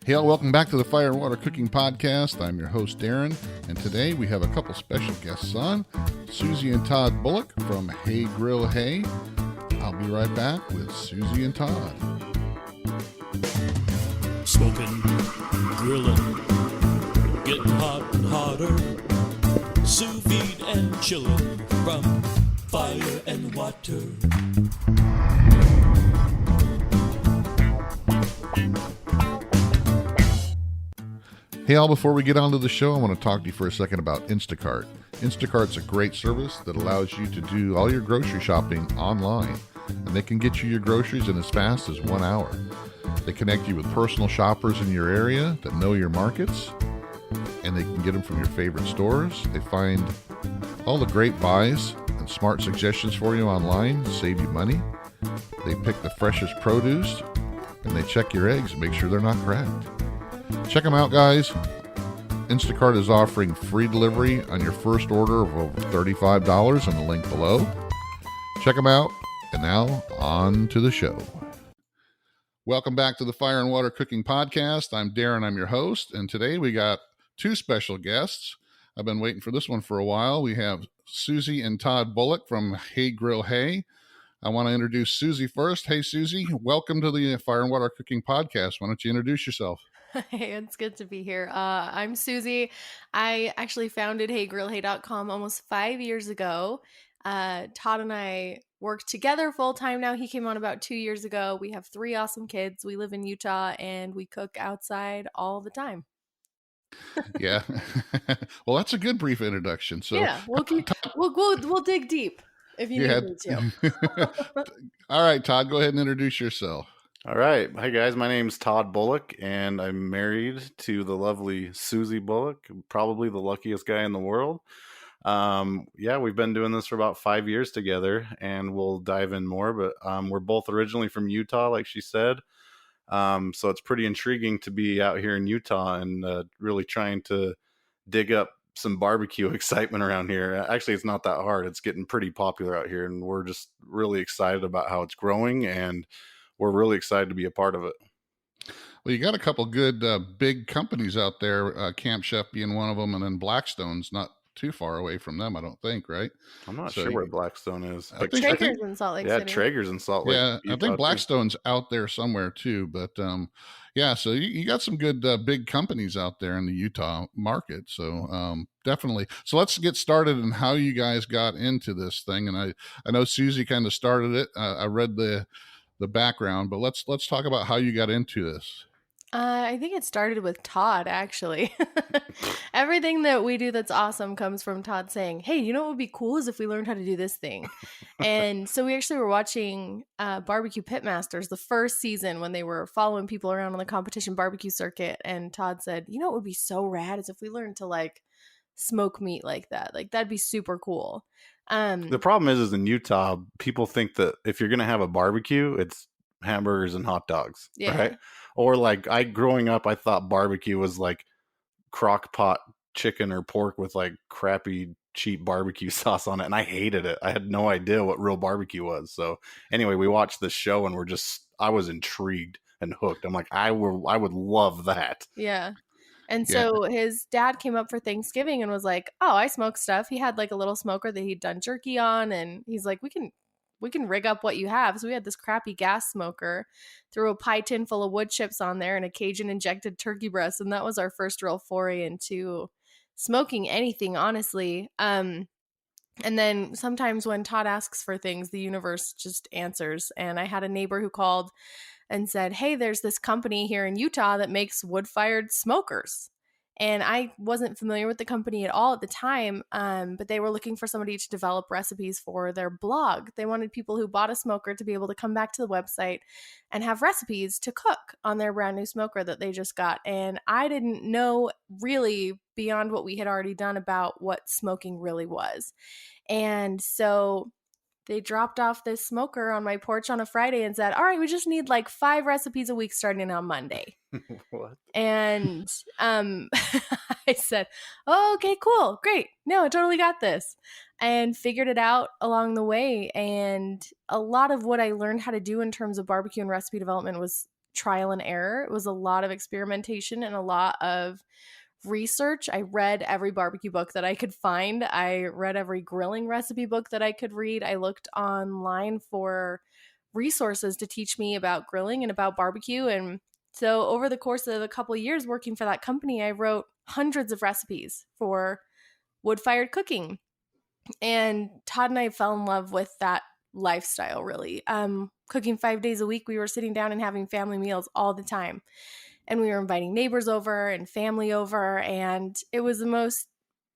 Hey, all, welcome back to the Fire and Water Cooking Podcast. I'm your host, Darren, and today we have a couple special guests on, Susie and Todd Bulloch from Hey Grill Hey. I'll be right back with Susie and Todd. Smoking, grilling, getting hot and hotter, sous vide and chilling from fire and water. Hey, all, before we get on to the show, I want to talk to you for a second about Instacart. Instacart's a great service that allows you to do all your grocery shopping online, and they can get you your groceries in as fast as 1 hour. They connect you with personal shoppers in your area that know your markets, and they can get them from your favorite stores. They find all the great buys and smart suggestions for you online to save you money. They pick the freshest produce, and they check your eggs and make sure they're not cracked. Check them out, guys. Instacart is offering free delivery on your first order of over $35 in the link below. Check them out. And now, on to the show. Welcome back to the Fire and Water Cooking Podcast. I'm Darren, I'm your host, and today we got two special guests. I've been waiting for this one for a while. We have Susie and Todd Bulloch from Hey Grill Hey. I want to introduce Susie first. Hey, Susie, welcome to the Fire and Water Cooking Podcast. Why don't you introduce yourself? Hey, it's good to be here. I'm Susie. I actually founded HeyGrillHey.com almost 5 years ago. Todd and I work together full time now. He came on about 2 years ago. We have 3 awesome kids. We live in Utah and we cook outside all the time. Yeah. Well, that's a good brief introduction. So yeah, we'll dig deep if you need me to. All right, Todd, go ahead and introduce yourself. All right. Hi, guys. My name's Todd Bulloch, and I'm married to the lovely Susie Bulloch, probably the luckiest guy in the world. We've been doing this for about 5 years together, and we'll dive in more, but we're both originally from Utah, like she said. So it's pretty intriguing to be out here in Utah and really trying to dig up some barbecue excitement around here. Actually, it's not that hard. It's getting pretty popular out here, and we're just really excited about how it's growing, and we're really excited to be a part of it. Well, you got a couple good big companies out there, Camp Chef being one of them, and then Blackstone's not too far away from them, I don't think, right? I'm not sure where Blackstone is. Traeger's in Salt Lake City. Yeah, Traeger's in Salt Lake. Yeah, I think Blackstone's out there somewhere too. But so you got some good big companies out there in the Utah market. So definitely. So let's get started on how you guys got into this thing. And I know Susie kind of started it. I read the background, but let's talk about how you got into this. I think it started with Todd, actually. Everything that we do that's awesome comes from Todd saying, hey, you know what would be cool is if we learned how to do this thing. And so we actually were watching Barbecue Pitmasters, the first season, when they were following people around on the competition barbecue circuit. And Todd said, you know what would be so rad is if we learned to like smoke meat like that. Like that'd be super cool. The problem is in Utah, people think that if you're going to have a barbecue, it's hamburgers and hot dogs, right? Or like growing up, I thought barbecue was like crock pot chicken or pork with like crappy, cheap barbecue sauce on it. And I hated it. I had no idea what real barbecue was. So anyway, we watched this show and I was intrigued and hooked. I'm like, I would love that. Yeah. And so his dad came up for Thanksgiving and was like, oh, I smoke stuff. He had like a little smoker that he'd done jerky on. And he's like, we can rig up what you have. So we had this crappy gas smoker, threw a pie tin full of wood chips on there and a Cajun injected turkey breast. And that was our first real foray into smoking anything, honestly. And then sometimes when Todd asks for things, the universe just answers. And I had a neighbor who called and said, hey, there's this company here in Utah that makes wood-fired smokers. And I wasn't familiar with the company at all at the time, but they were looking for somebody to develop recipes for their blog. They wanted people who bought a smoker to be able to come back to the website and have recipes to cook on their brand new smoker that they just got. And I didn't know really beyond what we had already done about what smoking really was. And so they dropped off this smoker on my porch on a Friday and said, all right, we just need like 5 recipes a week starting on Monday. What? And I said, oh, okay, cool. Great. No, I totally got this. And figured it out along the way. And a lot of what I learned how to do in terms of barbecue and recipe development was trial and error. It was a lot of experimentation and a lot of research. I read every barbecue book that I could find. I read every grilling recipe book that I could read. I looked online for resources to teach me about grilling and about barbecue. And so over the course of a couple of years working for that company, I wrote hundreds of recipes for wood-fired cooking. And Todd and I fell in love with that lifestyle, really. Cooking 5 days a week, we were sitting down and having family meals all the time. And we were inviting neighbors over and family over. And it was the most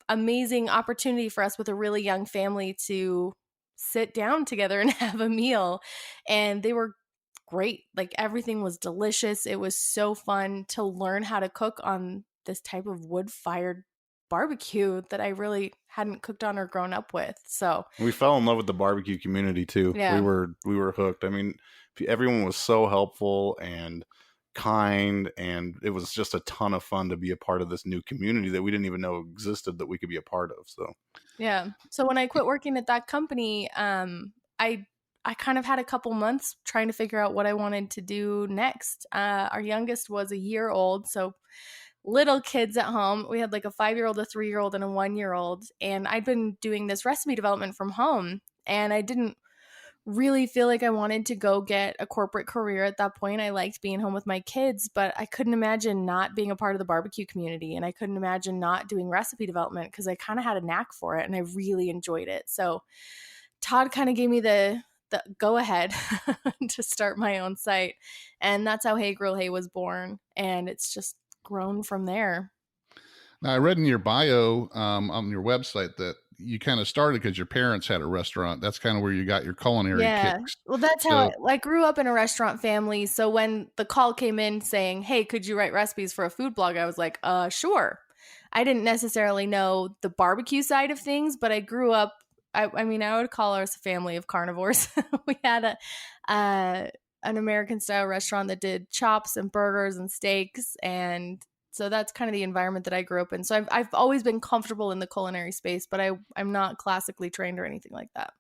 amazing opportunity for us with a really young family to sit down together and have a meal. And they were great. Like, everything was delicious. It was so fun to learn how to cook on this type of wood-fired barbecue that I really hadn't cooked on or grown up with. So we fell in love with the barbecue community too. Yeah. We were hooked. I mean, everyone was so helpful and kind, and it was just a ton of fun to be a part of this new community that we didn't even know existed that we could be a part of. So yeah. So when I quit working at that company, I kind of had a couple months trying to figure out what I wanted to do next. Our youngest was a year old, so little kids at home. We had like a 5-year-old, a 3-year-old, and a 1-year-old. And I'd been doing this recipe development from home, and I didn't really feel like I wanted to go get a corporate career at that point. I liked being home with my kids, but I couldn't imagine not being a part of the barbecue community, and I couldn't imagine not doing recipe development because I kind of had a knack for it and I really enjoyed it. So Todd kind of gave me the go ahead to start my own site, and that's how Hey Grill Hey was born, and it's just grown from there. Now, I read in your bio on your website that you kind of started because your parents had a restaurant. That's kind of where you got your culinary kicks. Well, that's how I grew up in a restaurant family. So when the call came in saying, hey, could you write recipes for a food blog? I was like, sure. I didn't necessarily know the barbecue side of things, but I grew up, I mean, I would call us a family of carnivores. We had an American style restaurant that did chops and burgers and steaks. And so that's kind of the environment that I grew up in. So I've always been comfortable in the culinary space, but I'm not classically trained or anything like that.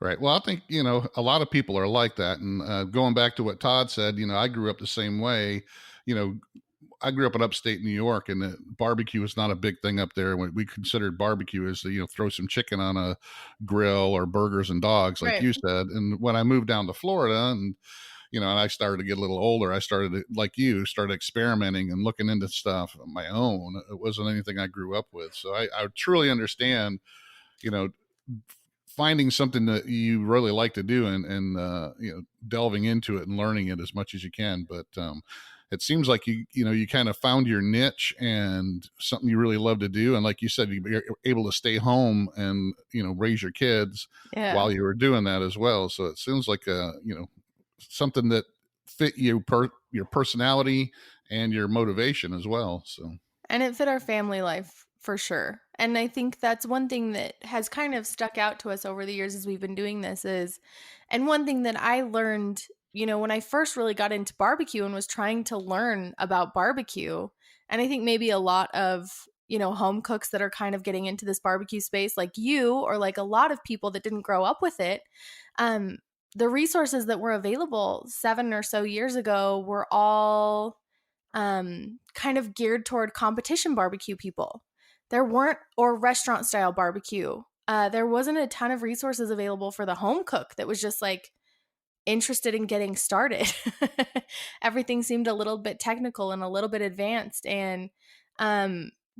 Right. Well, I think, a lot of people are like that. And going back to what Todd said, I grew up the same way. I grew up in upstate New York, and the barbecue was not a big thing up there. What we considered barbecue is to, throw some chicken on a grill or burgers and dogs, like you said. And when I moved down to Florida and I started to get a little older, I started experimenting and looking into stuff on my own. It wasn't anything I grew up with. So I truly understand, finding something that you really like to do and delving into it and learning it as much as you can. But it seems like you kind of found your niche and something you really love to do. And like you said, you're able to stay home and, raise your kids while you were doing that as well. So it seems like, something that fit your personality and your motivation as well. So, and it fit our family life for sure. And I think that's one thing that has kind of stuck out to us over the years as we've been doing this and one thing that I learned, when I first really got into barbecue and was trying to learn about barbecue, and I think maybe a lot of, home cooks that are kind of getting into this barbecue space, like you, or like a lot of people that didn't grow up with it, the resources that were available 7 or so years ago were all kind of geared toward competition barbecue people. There weren't, or restaurant style barbecue. There wasn't a ton of resources available for the home cook that was just like interested in getting started. Everything seemed a little bit technical and a little bit advanced. And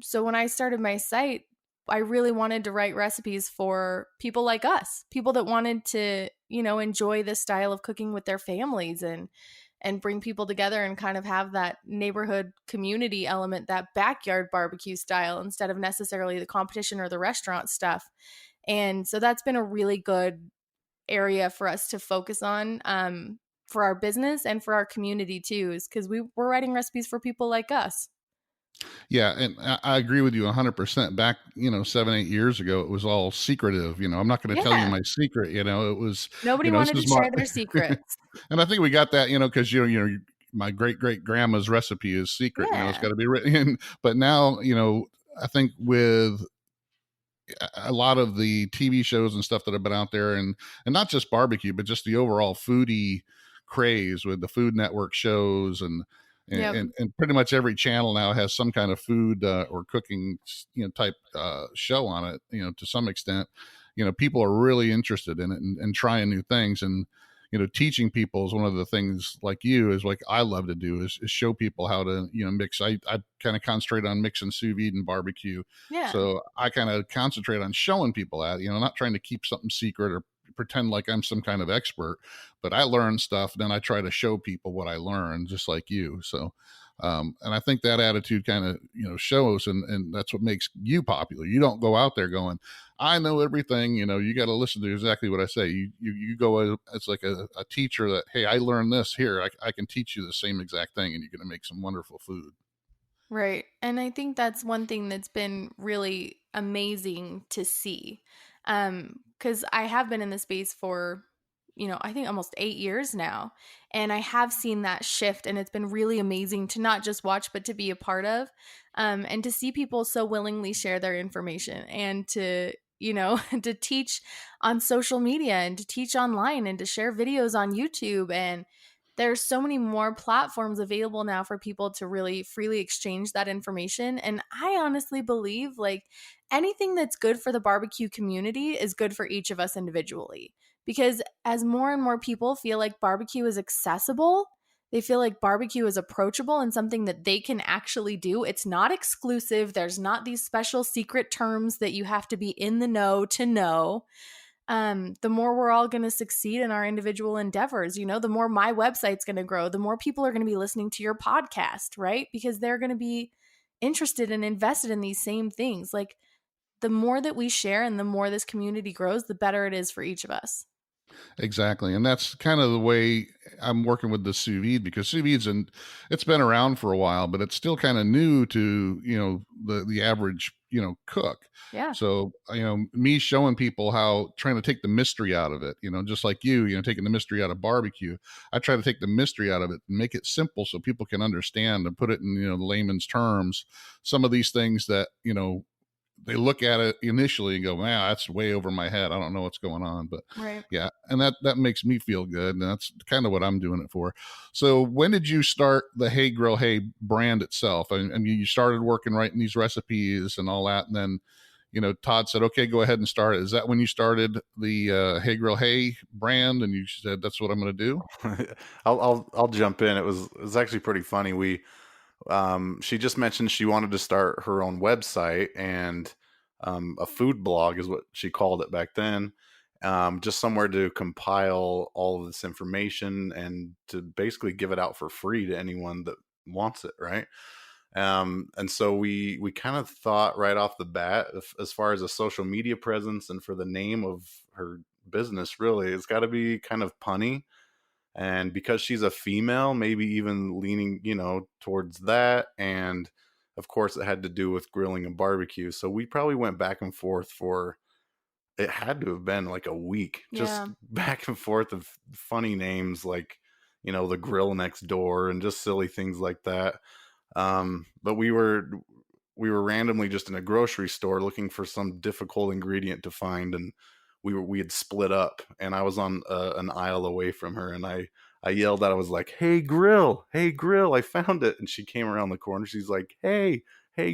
so when I started my site, I really wanted to write recipes for people like us, people that wanted to, enjoy this style of cooking with their families and bring people together and kind of have that neighborhood community element, that backyard barbecue style, instead of necessarily the competition or the restaurant stuff. And so that's been a really good area for us to focus on for our business and for our community too, is because we're writing recipes for people like us. Yeah, and I agree with you 100%. Back, 7, 8 years ago, it was all secretive. I'm not going to tell you my secret. It was nobody wanted to share their secrets. And I think we got that, because my great grandma's recipe is secret. It's got to be written. But now, I think with a lot of the TV shows and stuff that have been out there, and not just barbecue, but just the overall foodie craze with the Food Network shows, and Yep. and pretty much every channel now has some kind of food or cooking, type show on it, to some extent. People are really interested in it, and trying new things. And teaching people is one of the things, like you, is like I love to do, is show people how to mix. I kind of concentrate on mixing sous vide and barbecue. Yeah. So I kind of concentrate on showing people that, not trying to keep something secret or pretend like I'm some kind of expert, but I learn stuff. Then I try to show people what I learned, just like you. So, and I think that attitude kind of, shows, and that's what makes you popular. You don't go out there going, I know everything. You got to listen to exactly what I say. You go as like a teacher that, hey, I learned this here. I can teach you the same exact thing, and you're going to make some wonderful food. Right. And I think that's one thing that's been really amazing to see. Because I have been in the space for, I think almost 8 years now. And I have seen that shift, and it's been really amazing to not just watch, but to be a part of, and to see people so willingly share their information, and to, to teach on social media, and to teach online, and to share videos on YouTube. And there's so many more platforms available now for people to really freely exchange that information. And I honestly believe, like, anything that's good for the barbecue community is good for each of us individually. Because as more and more people feel like barbecue is accessible, they feel like barbecue is approachable and something that they can actually do. It's not exclusive. There's not these special secret terms that you have to be in the know to know. The more we're all going to succeed in our individual endeavors. The more my website's going to grow, the more people are going to be listening to your podcast, right? Because they're going to be interested and invested in these same things. Like, the more that we share and the more this community grows, the better it is for each of us. Exactly. And that's kind of the way I'm working with the sous vide, because sous vide's, and it's been around for a while, but it's still kind of new to, the average, cook. Yeah. So, me showing people how, trying to take the mystery out of it, just like you, taking the mystery out of barbecue. I try to take the mystery out of it and make it simple so people can understand, and put it in, the layman's terms. Some of these things that, they look at it initially and go, man, that's way over my head. I don't know what's going on. But Right. yeah, and that makes me feel good. And that's kind of what I'm doing it for. So when did you start the Hey Grill Hey brand itself? I mean, you started working, writing these recipes and all that. And then, Todd said, okay, go ahead and start it. Is that when you started the Hey Grill Hey brand, and you said, that's what I'm going to do? I'll jump in. It was actually pretty funny. She just mentioned she wanted to start her own website, and a food blog is what she called it back then. Just somewhere to compile all of this information and to basically give it out for free to anyone that wants it, right? And so we kind of thought right off the bat, as far as a social media presence and for the name of her business, really, it's got to be kind of punny. And because she's a female, maybe even leaning, towards that. And of course, it had to do with grilling and barbecue. So we probably went back and forth for, it had to have been like a week, just back and forth of funny names like, the grill next door and just silly things like that. But we were randomly just in a grocery store looking for some difficult ingredient to find, and we had split up, and I was on an aisle away from her, and I yelled out, I was like, hey grill, I found it. And she came around the corner. She's like, hey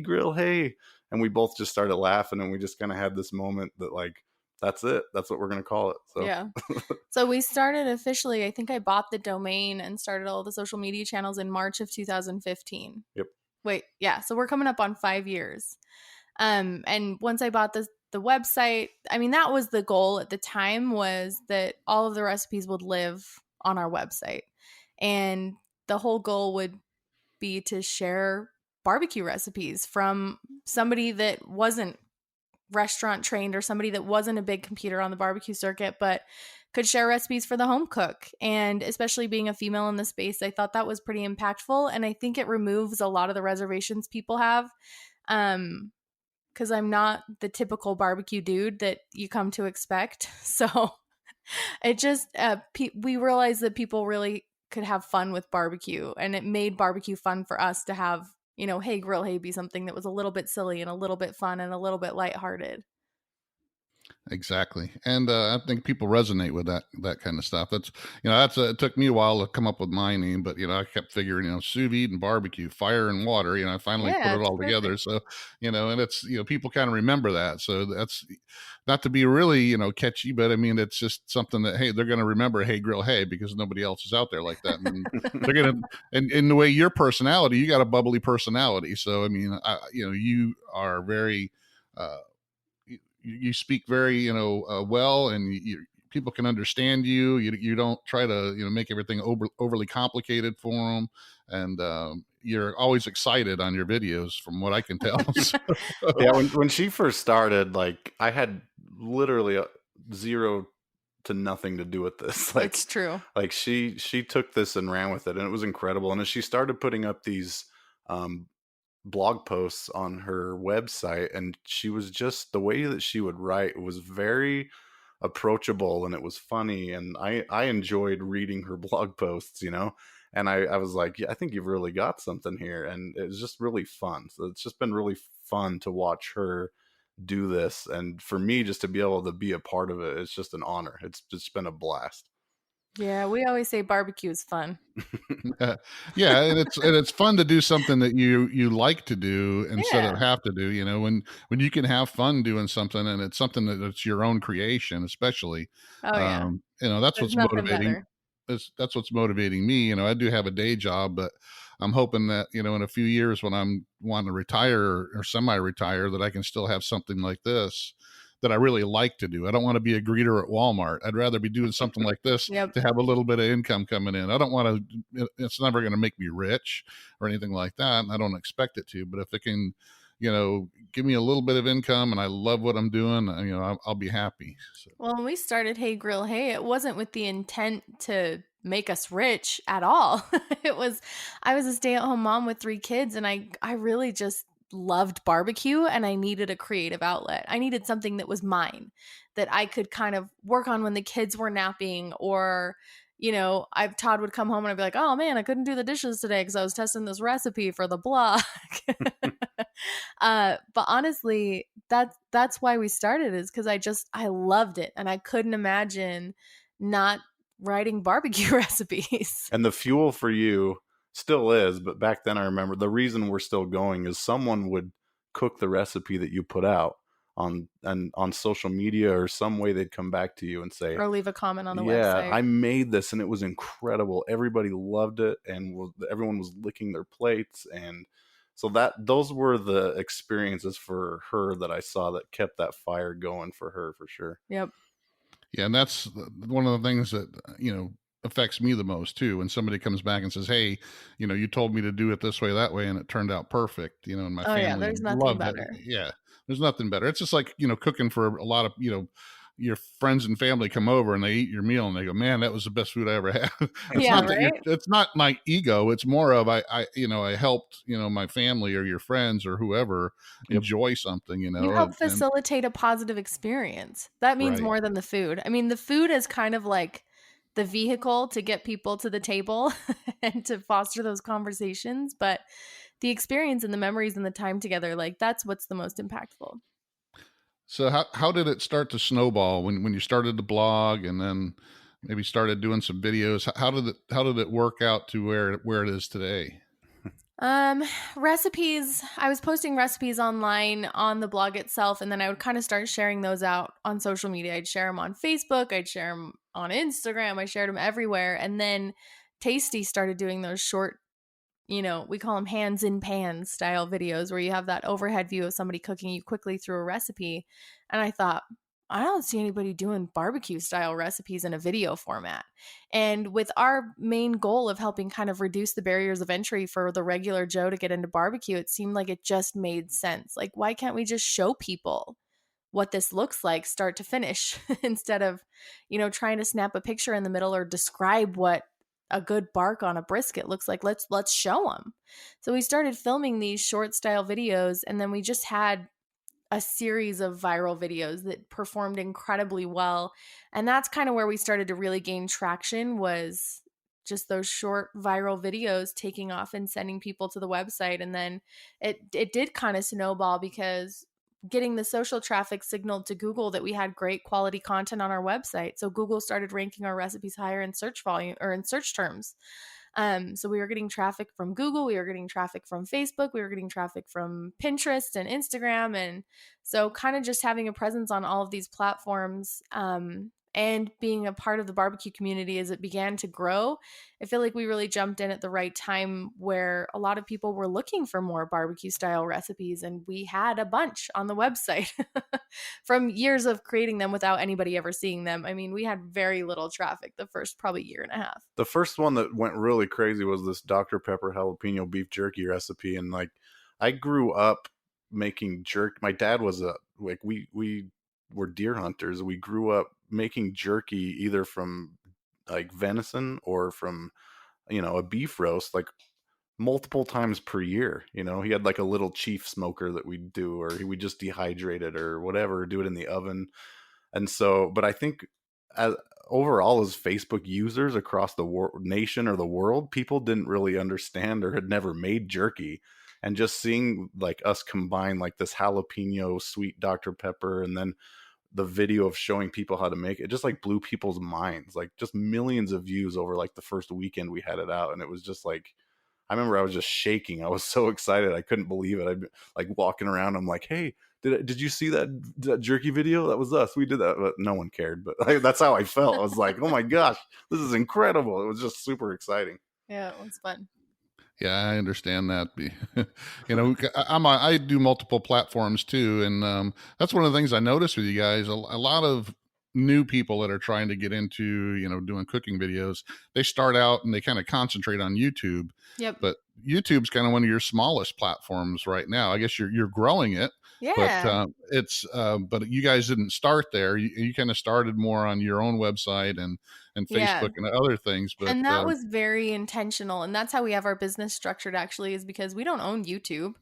grill, hey. And we both just started laughing, and we just kind of had this moment that, like, that's it. That's what we're going to call it. So yeah. So we started officially, I think I bought the domain and started all the social media channels in March of 2015. Yep. Wait, yeah. So we're coming up on 5 years. And once I bought the website, I mean, that was the goal at the time, was that all of the recipes would live on our website. And the whole goal would be to share barbecue recipes from somebody that wasn't restaurant trained, or somebody that wasn't a big computer on the barbecue circuit, but could share recipes for the home cook. And especially being a female in the space, I thought that was pretty impactful. And I think it removes a lot of the reservations people have. Because I'm not the typical barbecue dude that you come to expect. So it just, we realized that people really could have fun with barbecue, and it made barbecue fun for us to have, Hey Grill Hey be something that was a little bit silly and a little bit fun and a little bit lighthearted. Exactly. And I think people resonate with that kind of stuff. That's, it took me a while to come up with my name, but, I kept figuring, sous vide and barbecue, fire and water, I finally put Yeah, it it's all together. perfect. So, and it's, people kind of remember that. So that's not to be really, catchy, but I mean, it's just something that, hey, they're going to remember, hey, grill, hey, because nobody else is out there like that. And they're going to, and in the way your personality, you got a bubbly personality. So, I mean, you are very, you speak very well, and people can understand you. You don't try to make everything overly complicated for them, and you're always excited on your videos from what I can tell. So, Yeah, when she first started, like I had literally zero to nothing to do with this. It's true. Like she took this and ran with it, and it was incredible. And as she started putting up these um, blog posts on her website, and she was just, the way that she would write was very approachable and it was funny, and I enjoyed reading her blog posts, and I was like, yeah, I think you've really got something here, and it was just really fun. So it's just been really fun to watch her do this, and for me just to be able to be a part of it, it's just an honor. It's just been a blast. Yeah, we always say barbecue is fun. yeah, and it's fun to do something that you like to do instead of Yeah. have to do. When you can have fun doing something, and it's something that's your own creation, especially. Oh yeah. That's There's what's nothing motivating. better. That's what's motivating me. I do have a day job, but I'm hoping that in a few years when I'm wanting to retire or semi-retire, that I can still have something like this that I really like to do. I don't want to be a greeter at Walmart. I'd rather be doing something like this Yep. to have a little bit of income coming in. I don't want to, it's never going to make me rich or anything like that. And I don't expect it to, but if it can, give me a little bit of income and I love what I'm doing, I'll be happy. So. Well, when we started Hey Grill Hey, it wasn't with the intent to make us rich at all. I was a stay-at-home mom with 3 kids, and I really just loved barbecue, and I needed a creative outlet. I needed something that was mine, that I could kind of work on when the kids were napping, or Todd would come home and I'd be like, oh man, I couldn't do the dishes today because I was testing this recipe for the blog. But honestly, that's why we started, is because I loved it, and I couldn't imagine not writing barbecue recipes. And the fuel for you still is, but back then I remember the reason we're still going is someone would cook the recipe that you put out on social media, or some way they'd come back to you and say, Or leave a comment on the yeah, website. I made this and it was incredible. Everybody loved it, and everyone was licking their plates. And so those were the experiences for her that I saw that kept that fire going for her, for sure. Yep. Yeah. And that's one of the things that, affects me the most too. When somebody comes back and says, hey, you told me to do it this way, that way, and it turned out perfect, and my Oh yeah, family there's nothing loved better. it. Yeah. There's nothing better. It's just like, cooking for a lot of, your friends and family come over and they eat your meal and they go, man, that was the best food I ever had. Yeah, right? It's not my ego. It's more of, I helped, my family or your friends or whoever enjoy something, You help facilitate a positive experience. That means Right. more than the food. I mean, the food is kind of like the vehicle to get people to the table and to foster those conversations, but the experience and the memories and the time together, like, that's what's the most impactful. So how did it start to snowball when you started the blog and then maybe started doing some videos? How did it work out to where it is today? Recipes. I was posting recipes online on the blog itself, and then I would kind of start sharing those out on social media. I'd share them on Facebook, I'd share them on Instagram, I shared them everywhere. And then Tasty started doing those short, we call them hands in pan style videos, where you have that overhead view of somebody cooking you quickly through a recipe. And I thought, I don't see anybody doing barbecue style recipes in a video format. And with our main goal of helping kind of reduce the barriers of entry for the regular Joe to get into barbecue, it seemed like it just made sense. Like, why can't we just show people what this looks like start to finish instead of, trying to snap a picture in the middle or describe what a good bark on a brisket looks like? Let's show them. So we started filming these short style videos, and then we just had a series of viral videos that performed incredibly well. And that's kind of where we started to really gain traction, was just those short viral videos taking off and sending people to the website. And then it did kind of snowball, because getting the social traffic signaled to Google that we had great quality content on our website. So Google started ranking our recipes higher in search volume or in search terms. So we were getting traffic from Google, we were getting traffic from Facebook, we were getting traffic from Pinterest and Instagram. And so kind of just having a presence on all of these platforms, and being a part of the barbecue community as it began to grow, I feel like we really jumped in at the right time where a lot of people were looking for more barbecue style recipes, and we had a bunch on the website from years of creating them without anybody ever seeing them. I mean, we had very little traffic the first probably year and a half. The first one that went really crazy was this Dr. Pepper jalapeno beef jerky recipe. And like, I grew up making jerk. My dad was we were deer hunters. We grew up making jerky either from like venison or from, a beef roast, like multiple times per year. He had like a little chief smoker that we'd do, or we just dehydrate it or whatever, do it in the oven. And so, but I think overall, as Facebook users across the nation or the world, people didn't really understand or had never made jerky. And just seeing like us combine like this jalapeno sweet Dr. Pepper, and then the video of showing people how to make it, just like blew people's minds, like just millions of views over like the first weekend we had it out. And it was just like, I remember I was just shaking. I was so excited. I couldn't believe it. I'd like walking around. I'm like, hey, did you see that jerky video? That was us. We did that. But no one cared. But that's how I felt. I was like, oh my gosh, this is incredible. It was just super exciting. Yeah, it was fun. Yeah, I understand that. I do multiple platforms too, and that's one of the things I noticed with you guys. A lot of new people that are trying to get into doing cooking videos, they start out and they kind of concentrate on YouTube. Yep. But YouTube's kind of one of your smallest platforms right now. I guess you're growing it. Yeah. But but you guys didn't start there. You kind of started more on your own website and Facebook and other things. But and that was very intentional. And that's how we have our business structured, actually, is because we don't own YouTube.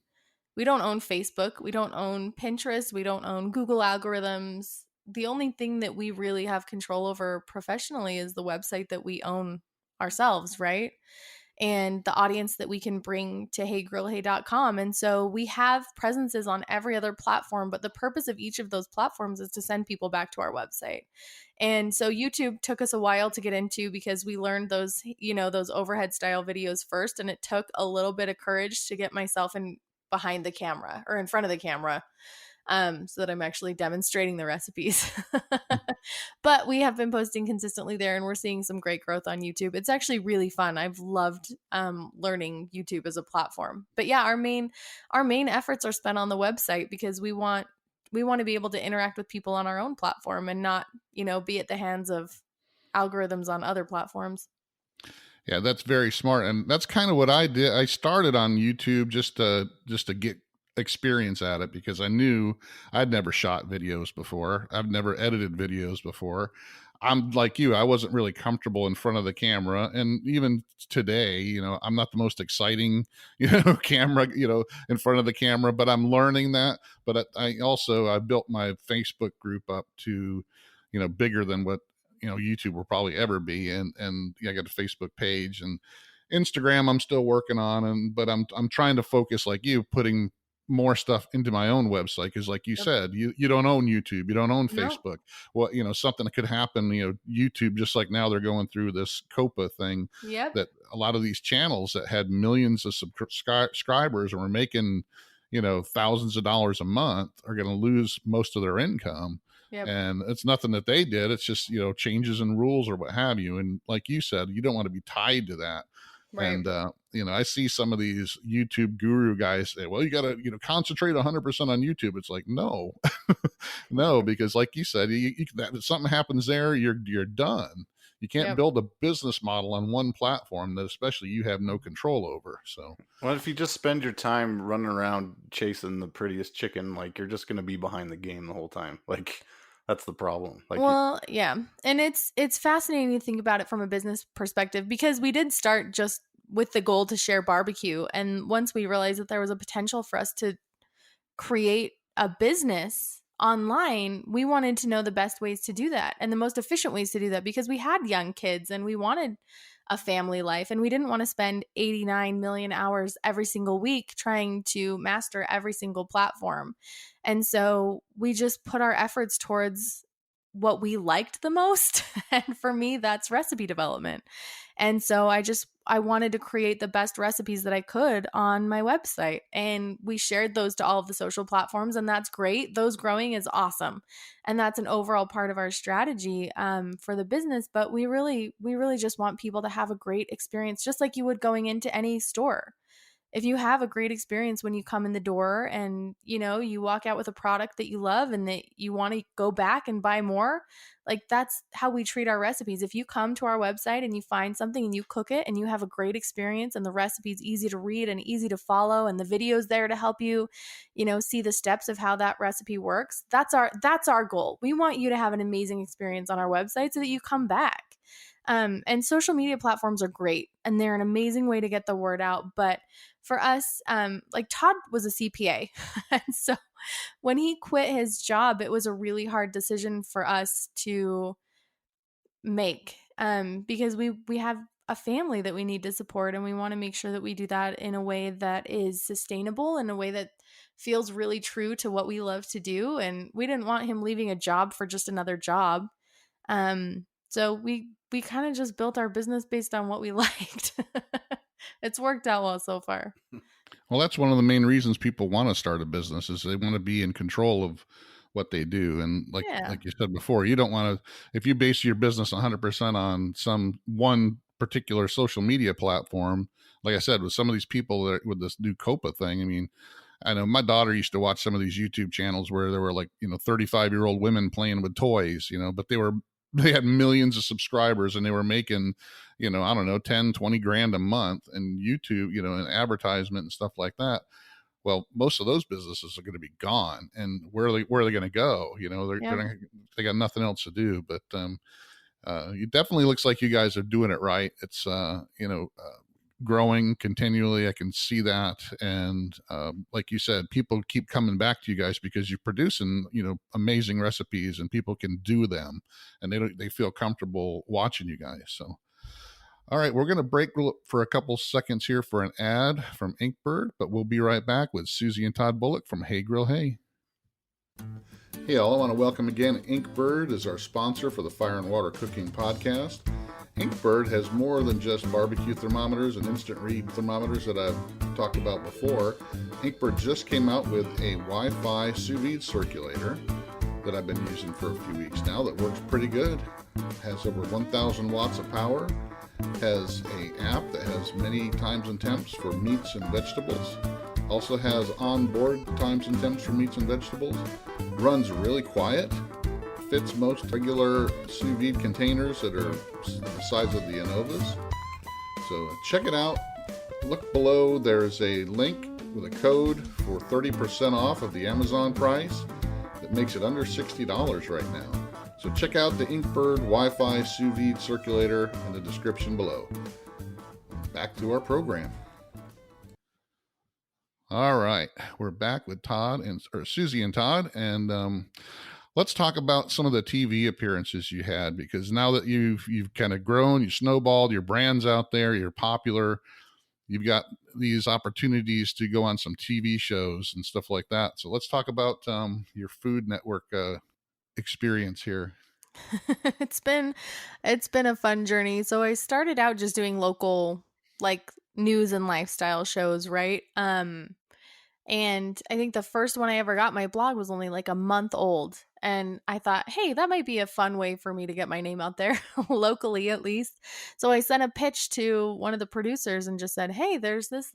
We don't own Facebook. We don't own Pinterest. We don't own Google algorithms. The only thing that we really have control over professionally is the website that we own ourselves, right? And the audience that we can bring to heygrillhey.com. And so we have presences on every other platform, but the purpose of each of those platforms is to send people back to our website. And so YouTube took us a while to get into because we learned those overhead style videos first. And it took a little bit of courage to get myself behind the camera or in front of the camera, so that I'm actually demonstrating the recipes. But we have been posting consistently there, and we're seeing some great growth on YouTube. It's actually really fun. I've loved learning YouTube as a platform. But yeah, our main efforts are spent on the website because we want to be able to interact with people on our own platform and not, be at the hands of algorithms on other platforms. Yeah, that's very smart. And that's kind of what I did. I started on YouTube just to get experience at it because I knew I'd never shot videos before. I've never edited videos before. I'm like you, I wasn't really comfortable in front of the camera. And even today, I'm not the most exciting, camera, in front of the camera, but I'm learning that. But I built my Facebook group up to, bigger than what, YouTube will probably ever be. And I got a Facebook page and Instagram I'm still working on. But I'm trying to focus like you, putting more stuff into my own website. Cause like you said, you don't own YouTube, you don't own Facebook. Well, something that could happen, YouTube, just like now they're going through this COPA thing, that a lot of these channels that had millions of subscribers and were making, thousands of dollars a month are going to lose most of their income. Yep. And it's nothing that they did. It's just, changes in rules or what have you. And like you said, you don't want to be tied to that. Right. And, I see some of these YouTube guru guys say, well, you got to, concentrate 100% on YouTube. It's like, no, no, because like you said, if something happens there, you're done. You can't build a business model on one platform that especially you have no control over. So, well, if you just spend your time running around chasing the prettiest chicken, like you're just going to be behind the game the whole time. Like, that's the problem. Yeah. And it's fascinating to think about it from a business perspective because we did start just with the goal to share barbecue. And once we realized that there was a potential for us to create a business online, we wanted to know the best ways to do that and the most efficient ways to do that because we had young kids and we wanted a family life. And we didn't want to spend 89 million hours every single week trying to master every single platform. And so we just put our efforts towards what we liked the most. And for me, that's recipe development. And so I wanted to create the best recipes that I could on my website. And we shared those to all of the social platforms, and that's great. Those growing is awesome. And that's an overall part of our strategy for the business. But we really just want people to have a great experience, just like you would going into any store. If you have a great experience when you come in the door and, you walk out with a product that you love and that you want to go back and buy more, like that's how we treat our recipes. If you come to our website and you find something and you cook it and you have a great experience and the recipe's easy to read and easy to follow and the video's there to help you, see the steps of how that recipe works, that's our goal. We want you to have an amazing experience on our website so that you come back. And social media platforms are great and they're an amazing way to get the word out. But for us, like Todd was a CPA. And so when he quit his job, it was a really hard decision for us to make because we have a family that we need to support, and we want to make sure that we do that in a way that is sustainable, in a way that feels really true to what we love to do. And we didn't want him leaving a job for just another job. So we kind of just built our business based on what we liked. It's worked out well so far. Well, that's one of the main reasons people want to start a business is they want to be in control of what they do. And like you said before, you don't want to, if you base your business 100% on some one particular social media platform, like I said, with some of these people that with this new COPA thing, I mean, I know my daughter used to watch some of these YouTube channels where there were 35-year-old women playing with toys, but they had millions of subscribers and they were making, I don't know, 10, 20 grand a month, and YouTube, and advertisement and stuff like that. Well, most of those businesses are going to be gone, and where are they going to go? They got nothing else to do. But it definitely looks like you guys are doing it right. It's growing continually. I can see that, and like you said, people keep coming back to you guys because you're producing amazing recipes, and people can do them, and they feel comfortable watching you guys. So. All right, we're going to break for a couple seconds here for an ad from Inkbird, but we'll be right back with Susie and Todd Bulloch from Hey Grill Hey. Hey all, I want to welcome again Inkbird as our sponsor for the Fire and Water Cooking Podcast. Inkbird has more than just barbecue thermometers and instant read thermometers that I've talked about before. Inkbird just came out with a Wi-Fi sous vide circulator that I've been using for a few weeks now that works pretty good. It has over 1,000 watts of power. Has an app that has many times and temps for meats and vegetables. Also has onboard times and temps for meats and vegetables. Runs really quiet. Fits most regular sous vide containers that are the size of the Innovas. So check it out. Look below. There's a link with a code for 30% off of the Amazon price that makes it under $60 right now. So check out the Inkbird Wi-Fi sous vide circulator in the description below. Back to our program. All right, we're back with Susie and Todd, and let's talk about some of the TV appearances you had, because now that you've kind of grown, you snowballed, your brand's out there, you're popular, you've got these opportunities to go on some TV shows and stuff like that. So let's talk about your Food Network experience here. It's been a fun journey. So I started out just doing local news and lifestyle shows, right? And I think the first one I ever got, my blog was only a month old, and I thought, hey, that might be a fun way for me to get my name out there locally at least. So I sent a pitch to one of the producers and just said, hey, there's this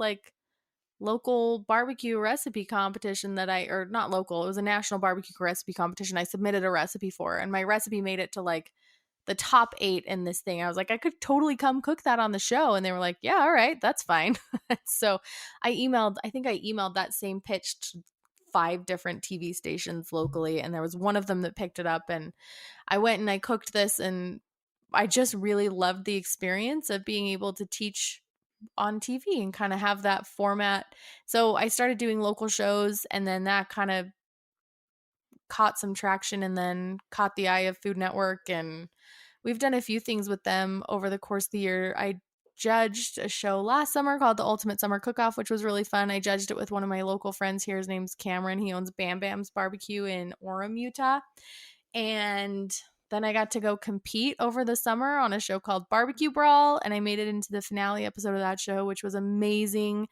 local barbecue recipe competition or not local, it was a national barbecue recipe competition I submitted a recipe for, and my recipe made it to the top 8 in this thing. I was like, I could totally come cook that on the show. And they were like, yeah, all right, that's fine. So I think I emailed that same pitch to 5 different TV stations locally, and there was one of them that picked it up, and I went and I cooked this, and I just really loved the experience of being able to teach on TV and kind of have that format. So I started doing local shows, and then that kind of caught some traction and then caught the eye of Food Network, and we've done a few things with them over the course of the year. I judged a show last summer called the Ultimate Summer Cook-Off, which was really fun. I judged it with one of my local friends here. His name's Cameron. He owns Bam Bam's Barbecue in Orem, Utah. And then I got to go compete over the summer on a show called Barbecue Brawl, and I made it into the finale episode of that show, which was amazing.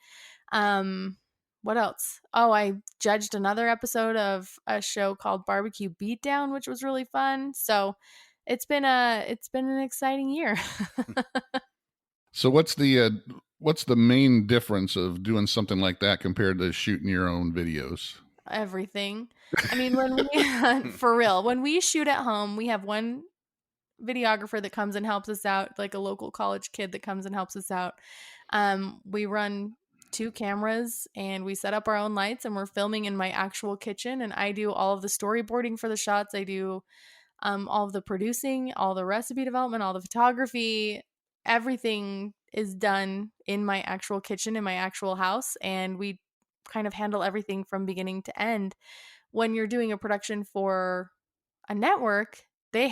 What else? Oh, I judged another episode of a show called Barbecue Beatdown, which was really fun. So it's been an exciting year. So what's the main difference of doing something like that compared to shooting your own videos? Everything. I mean, when we for real, when we shoot at home, we have one videographer that comes and helps us out, like a local college kid that comes and helps us out. We run 2 cameras and we set up our own lights, and we're filming in my actual kitchen, and I do all of the storyboarding for the shots. I do all of the producing, all the recipe development, all the photography. Everything is done in my actual kitchen, in my actual house, and we kind of handle everything from beginning to end. When you're doing a production for a network, they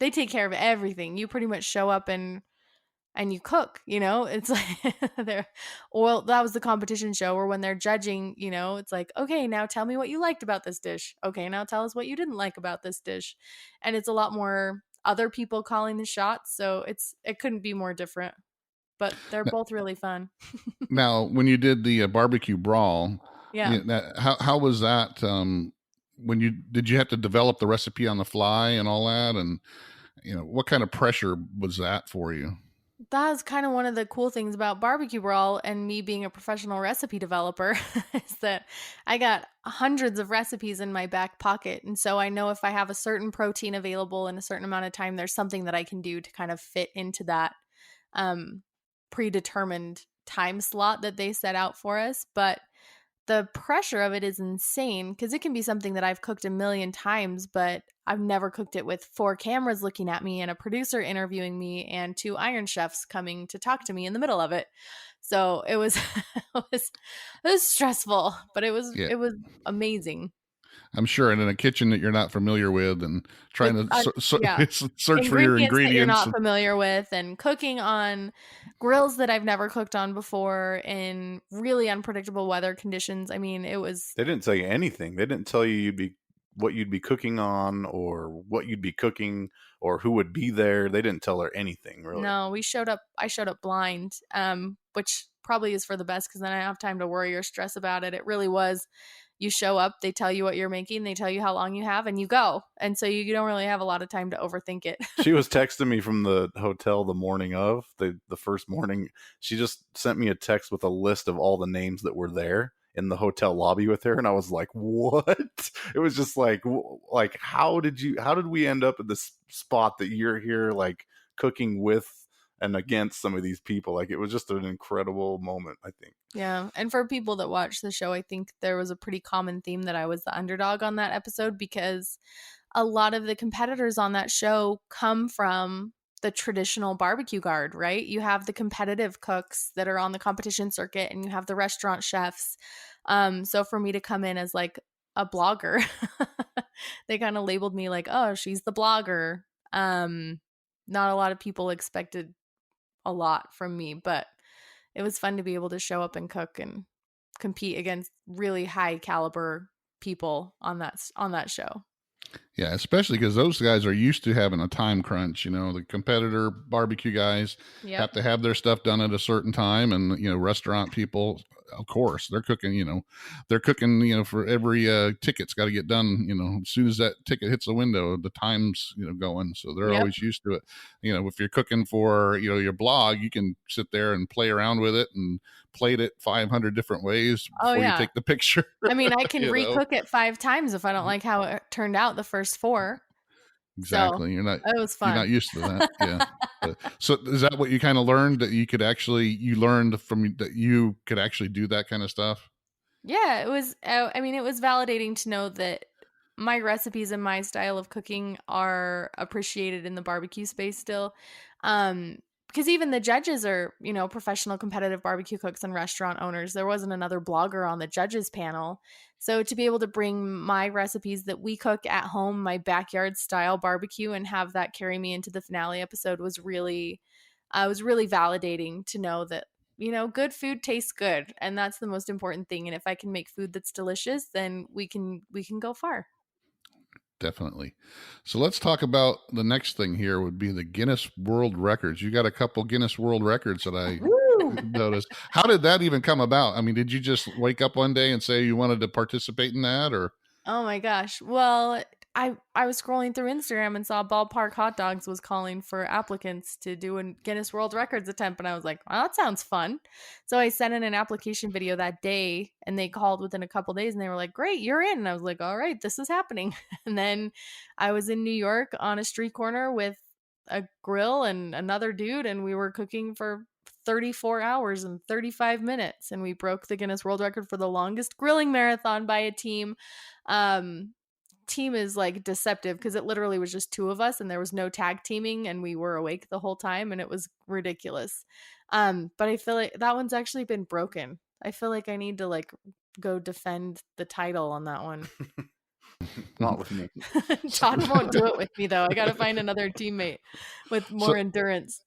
take care of everything. You pretty much show up and you cook, it's like that was the competition show, or when they're judging, it's like, okay, now tell me what you liked about this dish. Okay, now tell us what you didn't like about this dish. And it's a lot more other people calling the shots. So it couldn't be more different, but they're both really fun. Now, when you did the barbecue brawl, Yeah. How was that? Did you have to develop the recipe on the fly and all that? And, what kind of pressure was that for you? That was kind of one of the cool things about Barbecue Brawl and me being a professional recipe developer is that I got hundreds of recipes in my back pocket. And so I know if I have a certain protein available in a certain amount of time, there's something that I can do to kind of fit into that predetermined time slot that they set out for us. But the pressure of it is insane because it can be something that I've cooked a million times, but I've never cooked it with 4 cameras looking at me and a producer interviewing me and 2 Iron Chefs coming to talk to me in the middle of it. So it was it was stressful, but it was amazing. I'm sure, and in a kitchen that you're not familiar with, and trying to search for your ingredients that you're not familiar with, and cooking on grills that I've never cooked on before in really unpredictable weather conditions. I mean, it was. They didn't tell you anything. They didn't tell you what you'd be cooking on, or what you'd be cooking, or who would be there. They didn't tell her anything, really. No, I showed up blind, which probably is for the best because then I don't have time to worry or stress about it. It really was. You show up, they tell you what you're making, they tell you how long you have, and you go. And so you don't really have a lot of time to overthink it. She was texting me from the hotel the morning of, the first morning. She just sent me a text with a list of all the names that were there in the hotel lobby with her. And I was like, what? It was just like how did we end up at this spot that you're here, like cooking with and against some of these people? Like, it was just an incredible moment, I think. Yeah. And for people that watch the show, I think there was a pretty common theme that I was the underdog on that episode, because a lot of the competitors on that show come from the traditional barbecue guard, right? You have the competitive cooks that are on the competition circuit, and you have the restaurant chefs. So for me to come in as like a blogger, they kind of labeled me like, oh, she's the blogger. Not a lot of people expected a lot from me, but it was fun to be able to show up and cook and compete against really high caliber people on that show. Yeah, especially because those guys are used to having a time crunch. The competitor barbecue guys have to have their stuff done at a certain time, and restaurant people, of course, they're cooking. They're cooking. For every ticket's got to get done. As soon as that ticket hits the window, the time's going. So they're always used to it. If you're cooking for your blog, you can sit there and play around with it and plate it 500 different ways before you take the picture. I mean, I can recook it 5 times if I don't like how it turned out the first 4. Exactly. So, it was fun. You're not used to that. Yeah. So is that what you kind of learned, that you learned from that you could actually do that kind of stuff? Yeah, it was. I mean, it was validating to know that my recipes and my style of cooking are appreciated in the barbecue space still. because even the judges are, professional competitive barbecue cooks and restaurant owners. There wasn't another blogger on the judges panel. So to be able to bring my recipes that we cook at home, my backyard style barbecue, and have that carry me into the finale episode was really validating to know that, good food tastes good. And that's the most important thing. And if I can make food that's delicious, then we can go far. Definitely. So let's talk about the next thing here would be the Guinness World Records. You got a couple Guinness World Records that I noticed. How did that even come about? I mean, did you just wake up one day and say you wanted to participate in that, or? Oh my gosh. Well, I was scrolling through Instagram and saw Ballpark Hot Dogs was calling for applicants to do a Guinness World Records attempt. And I was like, well, that sounds fun. So I sent in an application video that day, and they called within a couple days and they were like, great, you're in. And I was like, all right, this is happening. And then I was in New York on a street corner with a grill and another dude, and we were cooking for 34 hours and 35 minutes. And we broke the Guinness World Record for the longest grilling marathon by a team. Team is like deceptive because it literally was just two of us and there was no tag teaming, and we were awake the whole time, and it was ridiculous. But I feel like that one's actually been broken. I feel like I need to like go defend the title on that one. Not with me. Todd won't do it with me though. I got to find another teammate with more endurance.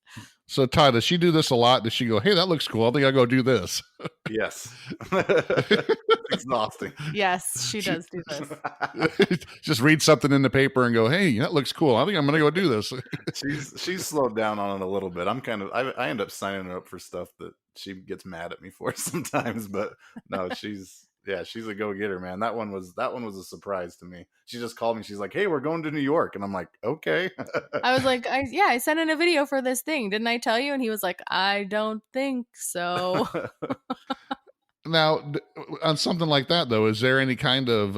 So Todd, does she do this a lot? Does she go, hey, that looks cool, I think I'll go do this? Yes. Exhausting. Yes, she does do this. Just read something in the paper and go, hey, that looks cool, I think I'm gonna go do this. She's slowed down on it a little bit. I end up signing her up for stuff that she gets mad at me for sometimes, but no, she's a go-getter, man. That one was a surprise to me. She just called me. She's like, hey, we're going to New York. And I'm like, okay. I was like, I sent in a video for this thing. Didn't I tell you? And he was like, I don't think so. Now, on something like that, though, is there any kind of,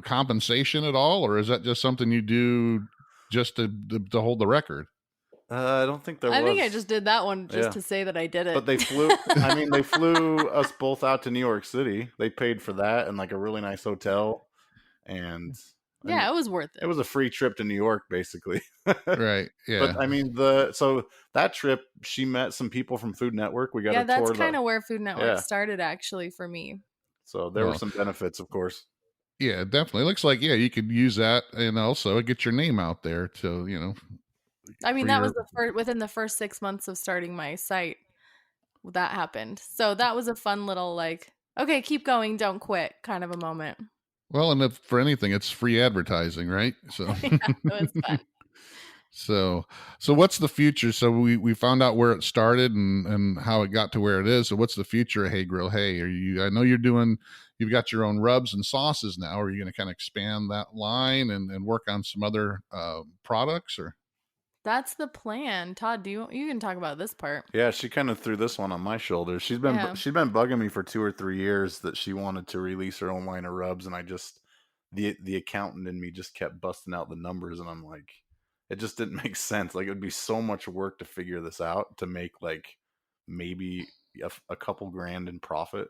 compensation at all? Or is that just something you do just to hold the record? I don't think there was. I think I just did that one just to say that I did it. But they flew us both out to New York City. They paid for that and like a really nice hotel. And it was worth it. It was a free trip to New York, basically. Right. Yeah. But so that trip, she met some people from Food Network. We got to tour. That's kind of where Food Network started, actually, for me. So there were some benefits, of course. Yeah, definitely. It looks like, you could use that and also get your name out there to, I mean, that was within the first 6 months of starting my site that happened. So that was a fun little like, okay, keep going, don't quit kind of a moment. Well, and if for anything, it's free advertising, right? So it was fun. So what's the future? So we found out where it started and how it got to where it is. So what's the future of Hey Grill Hey? I know you've got your own rubs and sauces now. Are you going to kind of expand that line and work on some other products, or? That's the plan. Todd, you can talk about this part. Yeah, she kind of threw this one on my shoulders. She's been bugging me for 2 or 3 years that she wanted to release her own line of rubs, and I just the accountant in me just kept busting out the numbers, and I'm like, it just didn't make sense. Like, it would be so much work to figure this out to make like maybe a couple grand in profit,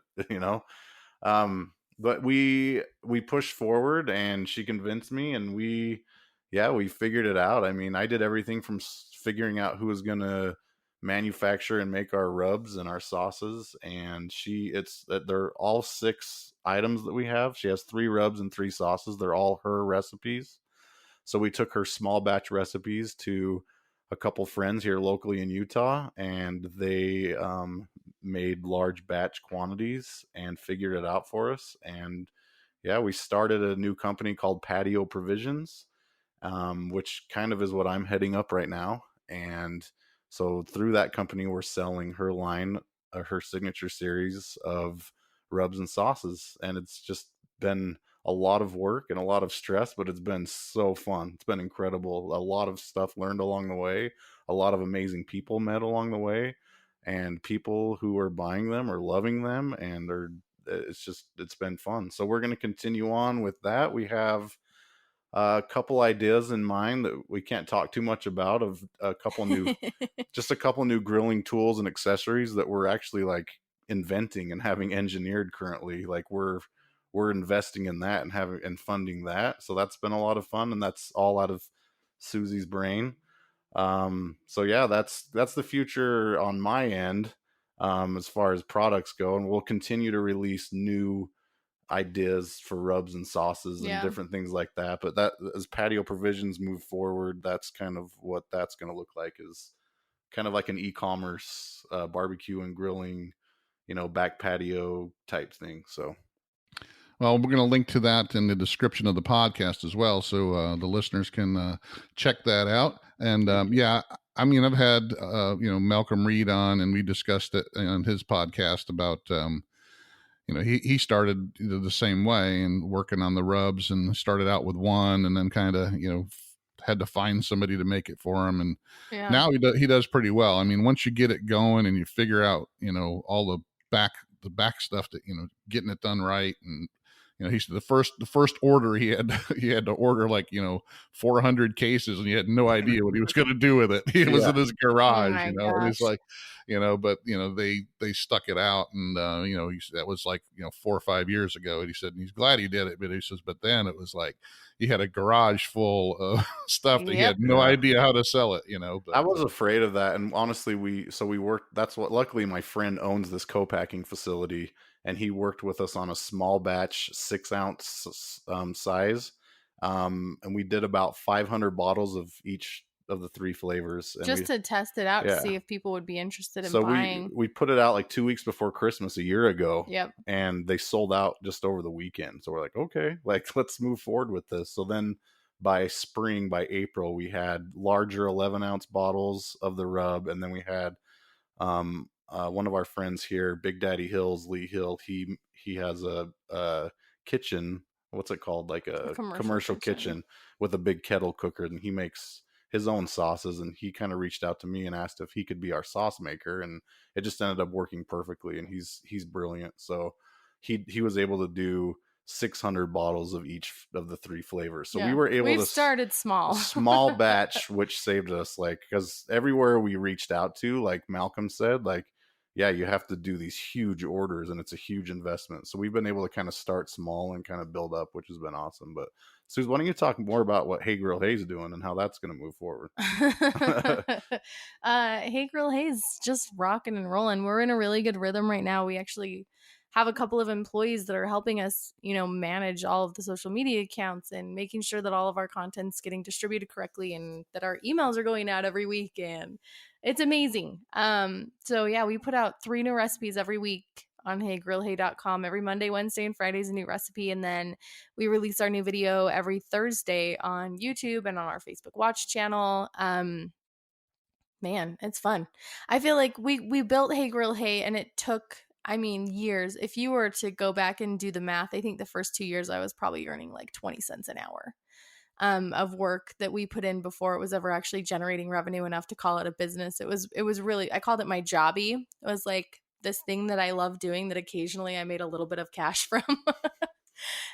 But we pushed forward, and she convinced me, and we figured it out. I mean, I did everything from figuring out who was going to manufacture and make our rubs and our sauces. And they're all 6 items that we have. She has 3 rubs and 3 sauces. They're all her recipes. So we took her small batch recipes to a couple friends here locally in Utah, and they made large batch quantities and figured it out for us. And we started a new company called Patio Provisions, which kind of is what I'm heading up right now. And so through that company, we're selling her line, her signature series of rubs and sauces. And it's just been a lot of work and a lot of stress, but it's been so fun. It's been incredible. A lot of stuff learned along the way, a lot of amazing people met along the way, and people who are buying them are loving them. And it's been fun. So we're going to continue on with that. We have a couple ideas in mind that we can't talk too much about, of a couple new grilling tools and accessories that we're actually like inventing and having engineered currently. Like we're investing in that and funding that. So that's been a lot of fun, and that's all out of Susie's brain. So yeah, that's the future on my end, as far as products go, and we'll continue to release new ideas for rubs and sauces and Yeah. different things like that. But that, as patio provisions move forward, that's kind of what that's going to look like, is kind of like an e-commerce barbecue and grilling, back patio type thing. So Well, we're going to link to that in the description of the podcast as well, so the listeners can check that out. And yeah, I mean, I've had Malcolm Reed on, and we discussed it on his podcast about he started the same way and working on the rubs, and started out with one, and then kind of had to find somebody to make it for him, and now he does pretty well. I mean, once you get it going and you figure out all the back stuff, that getting it done right. And he said the first order he had to order like 400 cases, and he had no idea what he was going to do with it. He was in his garage, and he's like, but they stuck it out, and that was like 4 or 5 years ago, and he said, and he's glad he did it, but he says, but then it was like he had a garage full of stuff that he had no idea how to sell it. But I was afraid of that, and honestly, we worked. Luckily my friend owns this co-packing facility, and he worked with us on a small batch 6-ounce size, and we did about 500 bottles of each of the 3 flavors, and just to test it out, to see if people would be interested in buying. We put it out like 2 weeks before Christmas a year ago. Yep. And they sold out just over the weekend. So we're like, okay, like let's move forward with this. So then by April, we had larger 11-ounce bottles of the rub, and then we had one of our friends here, Big Daddy Hills, Lee Hill. He has a kitchen. What's it called? Like a commercial kitchen with a big kettle cooker, and he makes his own sauces. And he kind of reached out to me and asked if he could be our sauce maker, and it just ended up working perfectly. And he's brilliant. So he was able to do 600 bottles of each of the 3 flavors. So we were able to started small batch, which saved us, like, because everywhere we reached out to, like Malcolm said, like, yeah, you have to do these huge orders, and it's a huge investment. So we've been able to kind of start small and kind of build up, which has been awesome. But Suze, why don't you talk more about what Hey Grill Hey's doing and how that's going to move forward? Hey Grill Hey's just rocking and rolling. We're in a really good rhythm right now. We actually have a couple of employees that are helping us, manage all of the social media accounts and making sure that all of our content's getting distributed correctly, and that our emails are going out every week, and it's amazing. So yeah, we put out 3 new recipes every week on heygrillhey.com. Every Monday, Wednesday, and Friday is a new recipe, and then we release our new video every Thursday on YouTube and on our Facebook Watch channel. Man, it's fun. I feel like we built Hey Grill Hey, and it took, years. If you were to go back and do the math, I think the first 2 years I was probably earning like 20 cents an hour of work that we put in before it was ever actually generating revenue enough to call it a business. It was really, I called it my jobby. It was like this thing that I love doing that occasionally I made a little bit of cash from.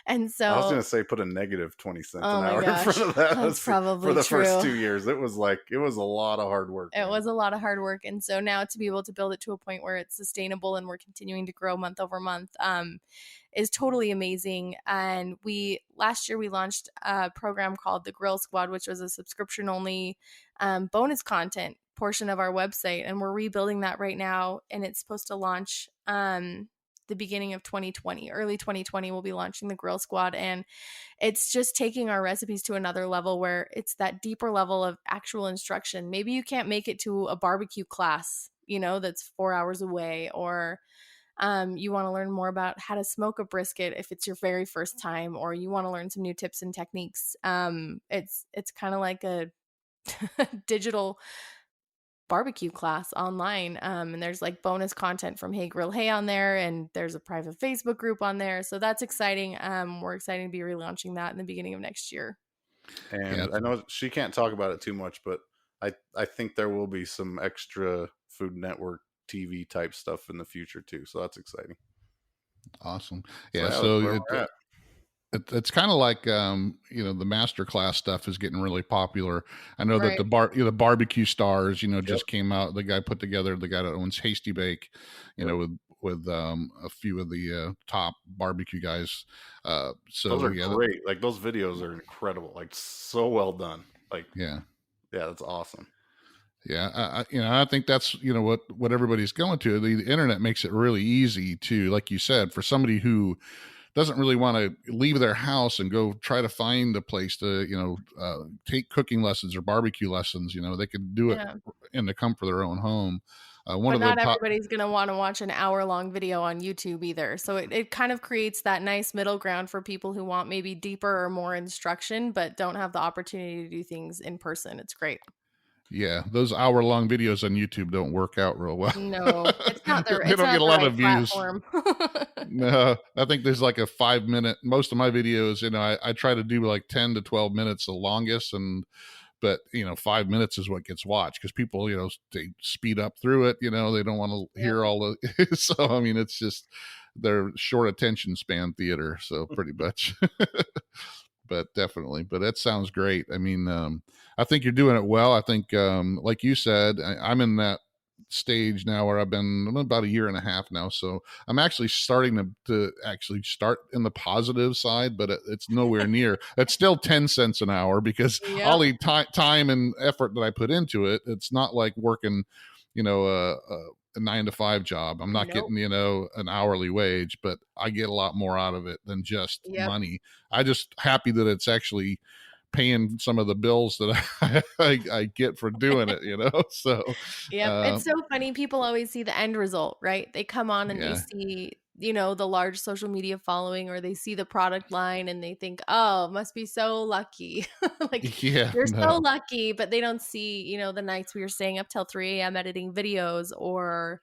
And so I was going to say, put a negative 20 cents an hour in front of that. That's probably for the true. first 2 years. It was a lot of hard work. It was a lot of hard work. And so now to be able to build it to a point where it's sustainable and we're continuing to grow month over month is totally amazing. And last year we launched a program called the Grill Squad, which was a subscription only bonus content portion of our website. And we're rebuilding that right now. And it's supposed to launch the beginning of 2020, early 2020, we'll be launching the Grill Squad. And it's just taking our recipes to another level where it's that deeper level of actual instruction. Maybe you can't make it to a barbecue class, that's 4 hours away, or you want to learn more about how to smoke a brisket if it's your very first time, or you want to learn some new tips and techniques. It's kind of like a digital barbecue class online, and there's like bonus content from Hey Grill Hey on there, and there's a private Facebook group on there, so that's exciting. We're excited to be relaunching that in the beginning of next year. And I know she can't talk about it too much, but I think there will be some extra Food Network TV type stuff in the future too, so that's exciting. Awesome. So it's kind of like the masterclass stuff is getting really popular. I know that the barbecue stars just came out. The guy that owns Hasty Bake, with a few of the top barbecue guys. So those are great. Like those videos are incredible. Like so well done. Like yeah, that's awesome. Yeah, I think that's what everybody's going to. The internet makes it really easy to, like you said, for somebody who doesn't really want to leave their house and go try to find a place to take cooking lessons or barbecue lessons. They could do it Yeah. in the comfort of their own home. One But of the not top everybody's going to want to watch an hour-long video on YouTube either. So it kind of creates that nice middle ground for people who want maybe deeper or more instruction, but don't have the opportunity to do things in person. It's great. Yeah, those hour-long videos on YouTube don't work out real well. No, They it's don't not get a the lot right of views. platform. No, I think there's like a 5 minute. Most of my videos, I try to do like 10 to 12 minutes the longest, but 5 minutes is what gets watched because people, they speed up through it. They don't want to hear all the. So I mean, it's just their short attention span theater. So pretty much. But definitely, but that sounds great. I mean, I think you're doing it well. I think, like you said, I'm in that stage now where I'm about a year and a half now. So I'm actually starting to actually start in the positive side, but it's nowhere near. It's still 10 cents an hour because all Yep. the time and effort that I put into it, it's not like working, a 9 to 5 job. I'm not Nope. getting, an hourly wage, but I get a lot more out of it than just Yep. money. I just happy that it's actually paying some of the bills that I get for doing it, So, Yep. It's so funny. People always see the end result, right? They come on and they yeah, see, the large social media following, or they see the product line and they think, oh, must be so lucky. Like, yeah, you're so no, lucky, but they don't see, the nights we were staying up till 3 a.m. editing videos, or,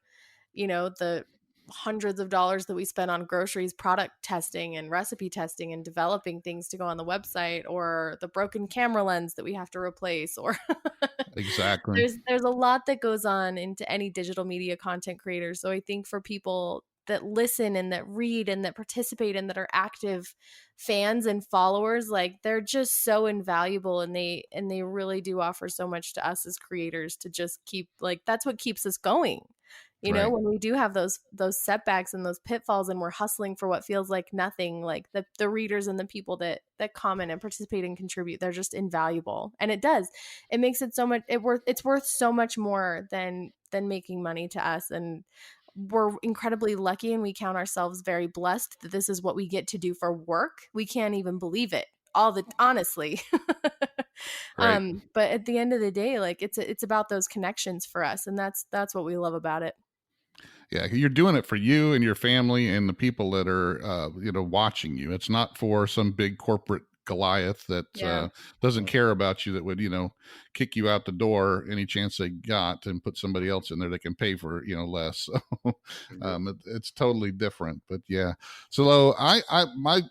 the hundreds of dollars that we spend on groceries, product testing and recipe testing and developing things to go on the website, or the broken camera lens that we have to replace, or exactly. there's a lot that goes on into any digital media content creator. So I think for people that listen and that read and that participate and that are active fans and followers, like, they're just so invaluable, and they really do offer so much to us as creators to just keep, like, that's what keeps us going. Right. When we do have those setbacks and those pitfalls and we're hustling for what feels like nothing, like, the readers and the people that comment and participate and contribute, they're just invaluable. And it makes it so much, it's worth so much more than making money to us. And we're incredibly lucky, and we count ourselves very blessed that this is what we get to do for work. We can't even believe it, honestly. Right. But at the end of the day, like, it's about those connections for us, and that's what we love about it. Yeah, you're doing it for you and your family and the people that are watching you. It's not for some big corporate Goliath that Yeah. doesn't care about you, that would kick you out the door any chance they got and put somebody else in there that can pay for less. So it's totally different. But yeah, so I my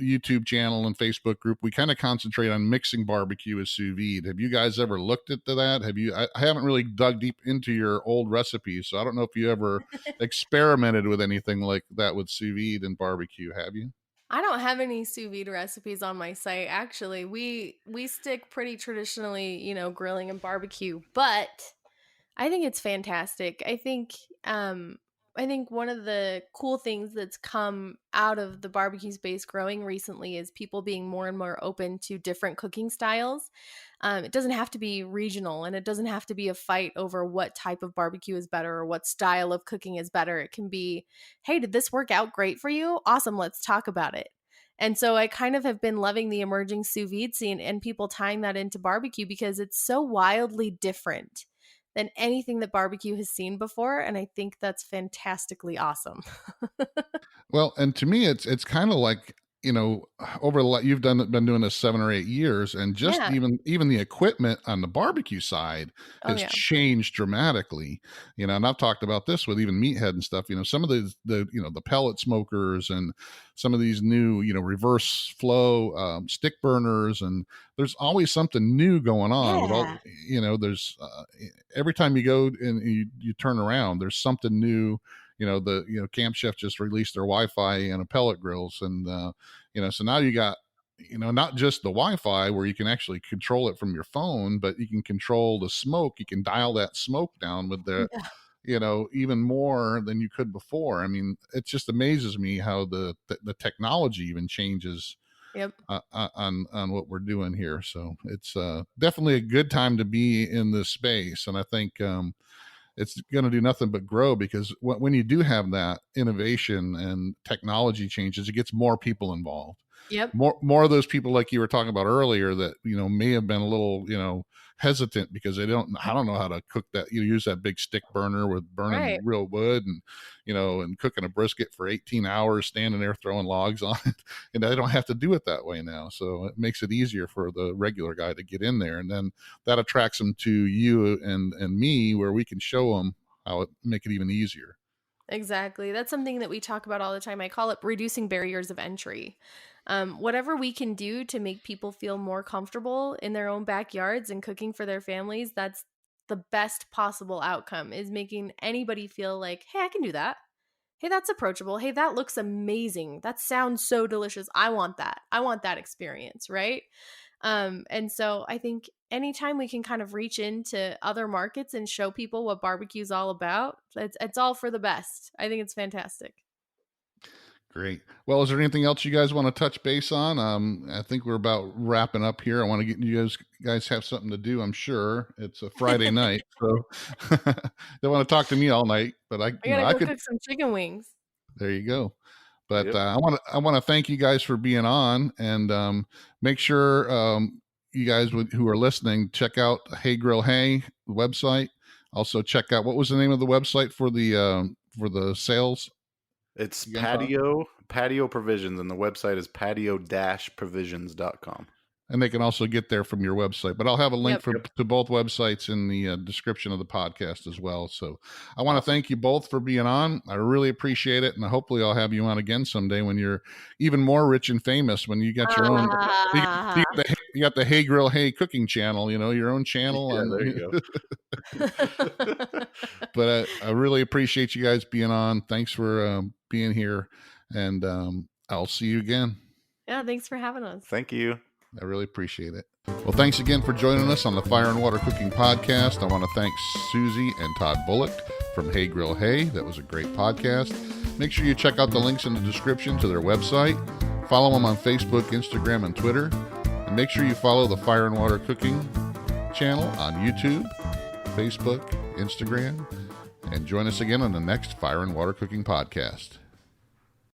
YouTube channel and Facebook group, we kind of concentrate on mixing barbecue with sous vide. Have you guys ever looked into that? I haven't really dug deep into your old recipes, so I don't know if you ever experimented with anything like that with sous vide and barbecue. Have you? I don't have any sous vide recipes on my site. Actually, we stick pretty traditionally, grilling and barbecue, but I think it's fantastic. I think one of the cool things that's come out of the barbecue space growing recently is people being more and more open to different cooking styles. It doesn't have to be regional, and it doesn't have to be a fight over what type of barbecue is better or what style of cooking is better. It can be, hey, did this work out great for you? Awesome, let's talk about it. And so I kind of have been loving the emerging sous vide scene and people tying that into barbecue because it's so wildly different than anything that barbecue has seen before. And I think that's fantastically awesome. Well, and to me, it's kind of like over you've been doing this 7 or 8 years, and just Yeah. even the equipment on the barbecue side Oh, has yeah. changed dramatically. And I've talked about this with even Meathead and stuff. Some of the pellet smokers and some of these new reverse flow stick burners, and there's always something new going on with all. Yeah. There's every time you go and you turn around, there's something new. Camp Chef just released their Wi-Fi and pellet grills, and so now you got not just the Wi-Fi where you can actually control it from your phone, but you can control the smoke. You can dial that smoke down with the Yeah. even more than you could before. I mean, it just amazes me how the technology even changes Yep. On what we're doing here. So it's definitely a good time to be in this space, and I think it's going to do nothing but grow, because when you do have that innovation and technology changes, it gets more people involved. Yep. More of those people, like you were talking about earlier, that may have been a little hesitant because I don't know how to cook that. You use that big stick burner with burning Right. real wood, and and cooking a brisket for 18 hours, standing there throwing logs on it, and I don't have to do it that way now. So it makes it easier for the regular guy to get in there, and then that attracts them to you and me, where we can show them how it make it even easier. Exactly. That's something that we talk about all the time. I call it reducing barriers of entry. Whatever we can do to make people feel more comfortable in their own backyards and cooking for their families, that's the best possible outcome, is making anybody feel like, hey, I can do that. Hey, that's approachable. Hey, that looks amazing. That sounds so delicious. I want that. I want that experience, right? And so I think anytime we can kind of reach into other markets and show people what barbecue is all about, it's all for the best. I think it's fantastic. Great. Well, is there anything else you guys want to touch base on? I think we're about wrapping up here. I want to get you guys have something to do. I'm sure it's a Friday night, so they want to talk to me all night. But I gotta could cook some chicken wings. There you go. But Yep. I want to thank you guys for being on, and make sure you guys who are listening, check out Hey Grill Hey website. Also check out, what was the name of the website for the sales? It's You got patio provisions, and the website is patio-provisions.com. And they can also get there from your website. But I'll have a link to both websites in the description of the podcast as well. So I want to thank you both for being on. I really appreciate it. And hopefully I'll have you on again someday when you're even more rich and famous, when you got your own, you got the Hey Grill Hey cooking channel, your own channel. Yeah, there you go. But I really appreciate you guys being on. Thanks for being here. And I'll see you again. Yeah, thanks for having us. Thank you. I really appreciate it. Well, thanks again for joining us on the Fire and Water Cooking Podcast. I want to thank Susie and Todd Bulloch from Hey Grill Hey. That was a great podcast. Make sure you check out the links in the description to their website. Follow them on Facebook, Instagram, and Twitter. And make sure you follow the Fire and Water Cooking channel on YouTube, Facebook, Instagram. And join us again on the next Fire and Water Cooking Podcast.